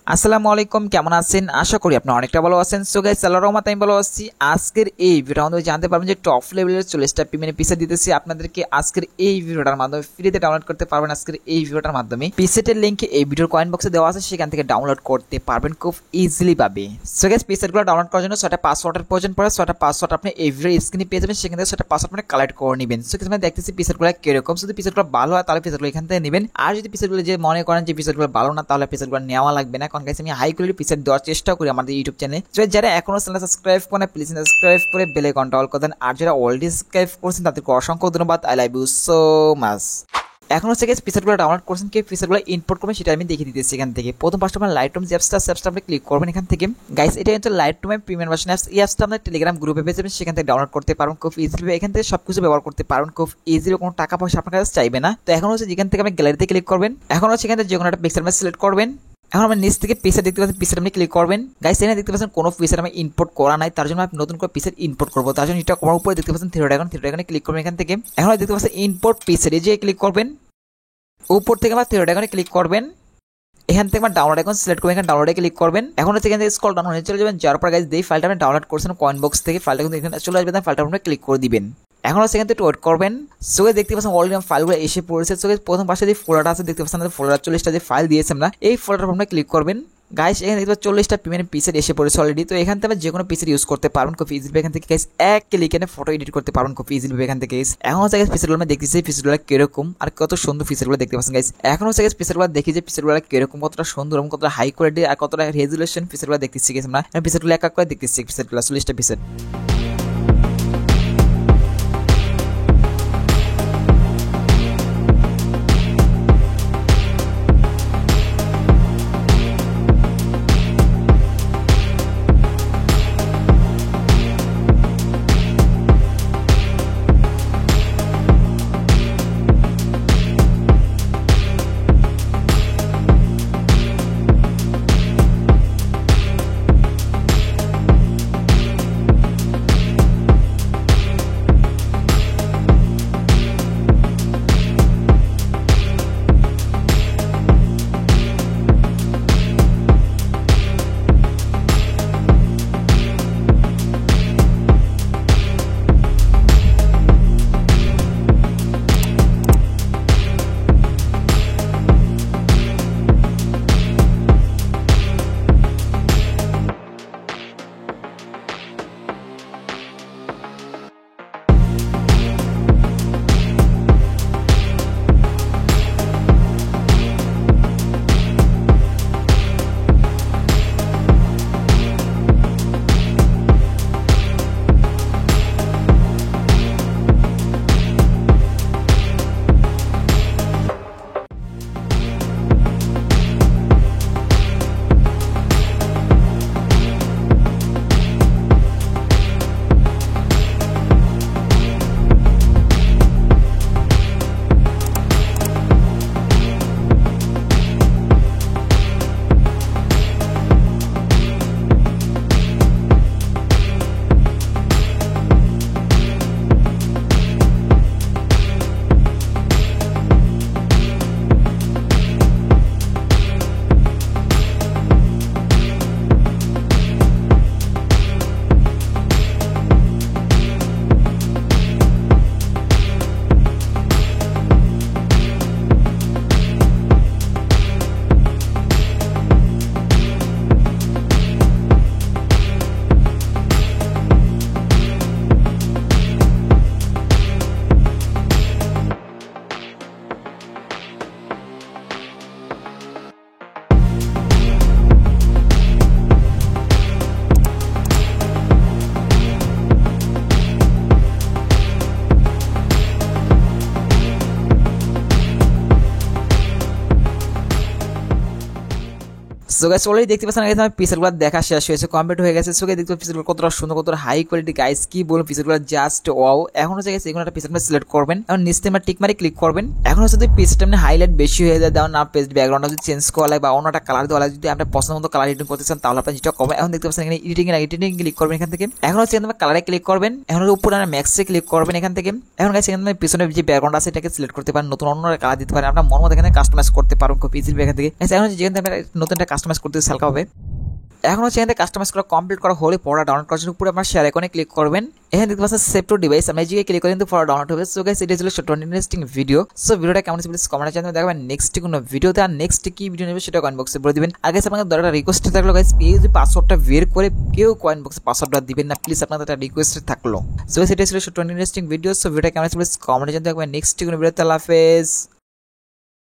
আসসালামু আলাইকুম, কেমন আছেন? আশা করি আপনি অনেকটা ভালো আছেন। সো গাইস, আল্লাহর রহমতে আমি ভালো আছি। আজকের এই ভিডিওর মাধ্যমে জানতে পারবেন যে টপ লেভেলের 40টা পেমেন্ট পিসে দিতেছি আপনাদেরকে আজকের এই ভিডিওটার মাধ্যমে ফ্রিতে ডাউনলোড করতে পারবেন। আজকের এই ভিডিওটার মাধ্যমে পিসেটের লিংক এই ভিডিওর কয়েন বক্সে দেওয়া আছে, সেখান থেকে ডাউনলোড করতে পারবেন খুব ইজিলি ভাবে। সো গাইস, পিসেটগুলো ডাউনলোড করার জন্য 6টা পাসওয়ার্ডের প্রয়োজন পড়ে। 6টা পাসওয়ার্ড আপনি এই ভিডিওর স্ক্রিনে পেয়ে যাবেন, সেখান থেকে 6টা পাসওয়ার্ড আপনি কালেক্ট করে নেবেন। সো কিছু দেখতেছি পিসেটগুলো কিরকম। যদি পিসেটগুলো ভালো হয় তাহলে পিসেটগুলো এখান থেকে নেবেন, আর যদি পিসেটগুলো যে মনে করেন যে পিসেটগুলো ভালো না তাহলে পিসেটগুলো নেওয়া লাগবে না। কারণ গাইস আমি হাই কোয়ালিটি পিসেট দেওয়ার চেষ্টা করি আমাদের ইউটিউব চ্যানেলে। যারা এখনো চ্যানেল সাবস্ক্রাইব করেন প্লিজ সাবস্ক্রাইব করে বেল আইকনটা অল করে দেন, আর যারা অলরেডি সাবস্ক্রাইব করছেন তাদেরকে অসংখ্য ধন্যবাদ। I love you so much. এখন হচ্ছে গিয়ে পিসেটগুলো ডাউনলোড করছেন, কি পিসেটগুলো ইম্পোর্ট করবেন সেটা আমি দেখিয়ে দিতেছি। এখান থেকে প্রথম পাঁচটা আপনার লাইটরুম যে অ্যাপসটা আপনি ক্লিক করবেন এখান থেকে। গাইস, এটা হচ্ছে লাইটরুমের প্রিমিয়াম ভার্সন অ্যাপস। এই অ্যাপসটা আপনার টেলিগ্রাম গ্রুপে পেয়ে যাবেন, সেখান থেকে ডাউনলোড করতে পারবেন খুব ইজিলি। এখান থেকে সবকিছু ব্যবহার করতে পারবেন খুব ইজিলি, কোনো টাকা পয়সা আপনার কাছে চাইবে না। তো এখন হচ্ছে যেখান থেকে আপনি গ্যালারিতে ক্লিক করবেন, এখন হচ্ছে এখান থেকে যে কোনো একটা পিক্সেল সিলেক্ট করবেন। এখন আমরা নিচ থেকে পিসেট দেখতে পাচ্ছেন, পিসেট আপনি ক্লিক করবেন। গাইস, এখানে দেখতে পাচ্ছেন কোনো পিসেট আমি ইম্পোর্ট করা নাই, তার জন্য আমি নতুন করে পিসেট ইম্পোর্ট করবো। তার জন্য এটা করার উপরে দেখতে পাচ্ছেন থ্রি ড্রাগনে ক্লিক করবেন এখান থেকে। এখন দেখতে পাচ্ছেন ইম্পোর্ট পিসেট, এই যে ক্লিক করবেন। উপর থেকে আমার থ্রি ড্রাগনে ক্লিক করবেন। এখান থেকে আমার ডাউনলোড এখন সিলেক্ট করবেন, এখানে ডাউনলোডে ক্লিক করবেন। এখন হচ্ছে এখান থেকে স্ক্রল ডাউন হয়ে চলে যাবেন, যার পর গাইস এই ফাইলটা আপনি ডাউনলোড করছেন কয়েন বক্স থেকে, ফাইলটা কিন্তু এখানে চলে আসবে, ফাইলটা আপনি ক্লিক করে দিবেন। এখন হচ্ছে এখান থেকে ওয়েট করবেন। সো দেখতে পাচ্ছেন অলরেডি ফাইলগুলো এসে পড়েছে। সো প্রথম পাশে যে ফোল্ডারটা আছে দেখতে পাচ্ছেন, ফোল্ডার 40টা যে ফাইল দিয়েছে আমরা, এই ফোল্ডার আপনি ক্লিক করবেন। গাইস, এখানে দেখতে 40টা পেমেন্ট পিসেট এসে পড়েছে অলরেডি। তো এখান থেকে যে কোনো পিসেট ইউজ করতে পারবেন খুব ইজিলি। এখান থেকে গাইস এক ক্লিকে ফটো এডিট করতে পারবেন খুব ইজিলি এখান থেকে। এখন হচ্ছে গাইস পিসেটগুলো আমি দেখতেছি পিসেটগুলো কিরকম আর কত সুন্দর পিসেটগুলো দেখতে পাচ্ছেন গাইস। এখন হচ্ছে গাইস পিসেটগুলো দেখি যে পিসেটগুলো কিরকম, কতটা সুন্দর এবং কতটা হাই কোয়ালিটি আর কতটা রেজুলেশন পিসেটগুলো দেখতেছি গাইস। আমরা পিসেটগুলো এক এক করে দেখতেছি, পিসেটগুলো 40টা পিসেট। সো গাইস, অলরেডি দেখতে পাচ্ছেন গাইস আমার পিসেটগুলো দেখা শেষ হয়েছে, কমপ্লিট হয়ে গেছে। সো গাইস, দেখতে পিসেটগুলো কতটা সুন্দর, কতটা হাই কোয়ালিটি গাইস, কি বলুন পিসেটগুলো জাস্ট ওয়াও। এখন হচ্ছে গাইস এগুলো একটা পিসেট সিলেক্ট করবেন, এখন নিচে আমরা টিক মারি ক্লিক করবেন। এখন হচ্ছে যদি পিসেটটা আপনি হাইলাইট বেশি হয়ে যায়, না পেজ ব্যাকগ্রাউন্ডটা যদি চেঞ্জ করা লাগে বা অন্য একটা কালার দেওয়া লাগে, যদি আপনি পছন্দ মতো কালার এডিটিং করতে চান তাহলে আপনি যেটা করবেন, এখন দেখতে পাচ্ছেন এখানে এডিটিং ক্লিক করবেন এখান থেকে। এখন হচ্ছে এখানে কালারে ক্লিক করবেন, এখন উপরে ম্যাক্সে ক্লিক করবেন এখান থেকে। এখন গাইস এখানে পিছনে যে ব্যাকগ্রাউন্ড আছে এটাকে সিলেক্ট করতে পারেন, নতুন অন্য কালার দিতে পারেন, আপনার মন মতো এখানে কাস্টমাইজ করতে পারবেন খুব ইজিলি এখান থেকে। এখন যেখানে নতুন একটা কাস্টমাইজ করতে হালকাভাবে। এখন হচ্ছে এখানে কাস্টমাইজ করা কমপ্লিট করা হলে পড়া ডাউনলোড করার জন্য উপরে আপনার শেয়ার আইকনে ক্লিক করবেন। এখানে দেখতে পাচ্ছেন সেভ টু ডিভাইস, আমি এই ক্লিক করে কিন্তু পড়া ডাউনলোড হবে। সো গাইস এটা ছিল ছোট ইন্টারেস্টিং ভিডিও। সো ভিডিওটা কেমন হয়েছে প্লিজ কমেন্টে জানাবেন। দেখবেন নেক্সট কোনো ভিডিওতে, আর নেক্সট কি ভিডিও নেবে সেটা কমেন্ট বক্সে বলে দিবেন। আর গাইস আপনাদের দরকার রিকোয়েস্ট থাকলো গাইস, প্লিজ পাসওয়ার্ডটা বের করে কেউ কমেন্ট বক্সে পাসওয়ার্ডটা দিবেন না প্লিজ, আপনাদের একটা রিকোয়েস্ট থাকলো। সো গাইস এটা ছিল ছোট ইন্টারেস্টিং ভিডিও। সো ভিডিওটা কেমন হয়েছে প্লিজ কমেন্টে জানাবেন। দেখবেন নেক্সট কোনো ভিডিওতে। আল্লাহ হাফেজ।